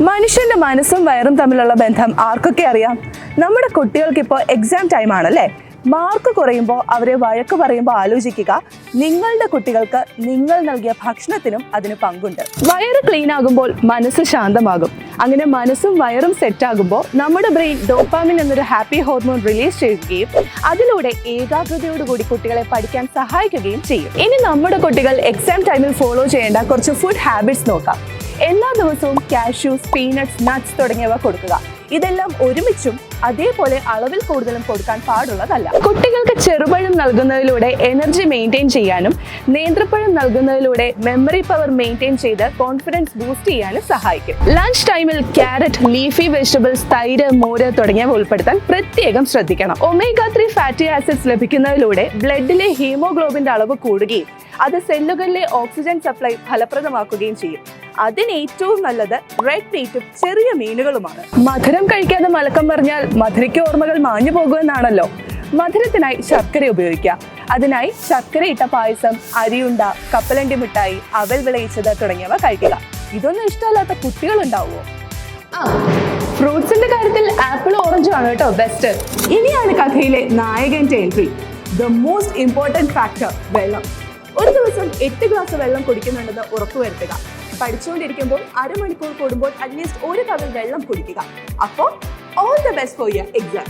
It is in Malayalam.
മനുഷ്യന്റെ മനസ്സും വയറും തമ്മിലുള്ള ബന്ധം ആർക്കൊക്കെ അറിയാം? നമ്മുടെ കുട്ടികൾക്ക് ഇപ്പോൾ എക്സാം ടൈം ആണല്ലേ. മാർക്ക് കുറയുമ്പോൾ അവരെ വഴക്ക് പറയുമ്പോൾ ആലോചിക്കുക, നിങ്ങളുടെ കുട്ടികൾക്ക് നിങ്ങൾ നൽകിയ ഭക്ഷണത്തിനും അതിന് പങ്കുണ്ട്. വയറ് ക്ലീൻ ആകുമ്പോൾ മനസ്സ് ശാന്തമാകും. അങ്ങനെ മനസ്സും വയറും സെറ്റ് ആകുമ്പോൾ നമ്മുടെ ബ്രെയിൻ ഡോപാമിൻ എന്നൊരു ഹാപ്പി ഹോർമോൺ റിലീസ് ചെയ്യുകയും അതിലൂടെ ഏകാഗ്രതയോടുകൂടി കുട്ടികളെ പഠിക്കാൻ സഹായിക്കുകയും ചെയ്യും. ഇനി നമ്മുടെ കുട്ടികൾ എക്സാം ടൈമിൽ ഫോളോ ചെയ്യേണ്ട കുറച്ച് ഫുഡ് ഹാബിറ്റ്സ് നോക്കാം. എല്ലാ ദിവസവും കാഷ്യൂസ്, പീനട്സ്, നട്ട്സ് തുടങ്ങിയവ കൊടുക്കുക. ഇതെല്ലാം ഒരുമിച്ചും അതേപോലെ അളവിൽ കൂടുതലും കൊടുക്കാൻ പാടുള്ളതല്ല. കുട്ടികൾക്ക് ചെറുപഴം നൽകുന്നതിലൂടെ എനർജി മെയിൻറ്റെയിൻ ചെയ്യാനും നേന്ത്രപ്പഴം നൽകുന്നതിലൂടെ മെമ്മറി പവർ മെയിൻറ്റെയിൻ ചെയ്ത് കോൺഫിഡൻസ് ബൂസ്റ്റ് ചെയ്യാനും സഹായിക്കും. ലഞ്ച് ടൈമിൽ ക്യാരറ്റ്, ലീഫി വെജിറ്റബിൾസ്, തൈര്, മോര് തുടങ്ങിയവ ഉൾപ്പെടുത്താൻ പ്രത്യേകം ശ്രദ്ധിക്കണം. ഒമേഗ-3 ഫാറ്റി ആസിഡ്സ് ലഭിക്കുന്നതിലൂടെ ബ്ലഡിലെ ഹീമോഗ്ലോബിന്റെ അളവ് കൂടുകയും അത് സെല്ലുകളിലെ ഓക്സിജൻ സപ്ലൈ ഫലപ്രദമാക്കുകയും ചെയ്യും. അതിന് ഏറ്റവും നല്ലത് റെഡ് മീറ്റും ചെറിയ മീനുകളുമാണ്. മധുരം കഴിക്കാതെ മലക്കം പറഞ്ഞാൽ മധുരയ്ക്ക് ഓർമ്മകൾ മാഞ്ഞു പോകുമെന്നാണല്ലോ. മധുരത്തിനായി ശർക്കര ഉപയോഗിക്കാം. അതിനായി ശർക്കര ഇട്ട പായസം, അരിയുണ്ട, കപ്പലണ്ടി മിഠായി, അവൽ വിളയിച്ചത് തുടങ്ങിയവ കഴിക്കുക. ഇതൊന്നും ഇഷ്ടമല്ലാത്ത കുട്ടികളുണ്ടാവുമോ? ഫ്രൂട്ട്സിന്റെ കാര്യത്തിൽ ആപ്പിൾ, ഓറഞ്ചും ആണ് കേട്ടോ ബെസ്റ്റ്. ഇനിയാണ് കഥയിലെ നായകന്റെ entry. The most important factor, വെള്ളം. ഒരു ദിവസം 8 ഗ്ലാസ് വെള്ളം കുടിക്കുന്നുണ്ടെന്ന് ഉറപ്പുവരുത്തുക. പഠിച്ചുകൊണ്ടിരിക്കുമ്പോൾ അരമണിക്കൂർ കൂടുമ്പോൾ അറ്റ്ലീസ്റ്റ് 1 കവിൾ വെള്ളം കുടിക്കുക. അപ്പോൾ all the best for your exam.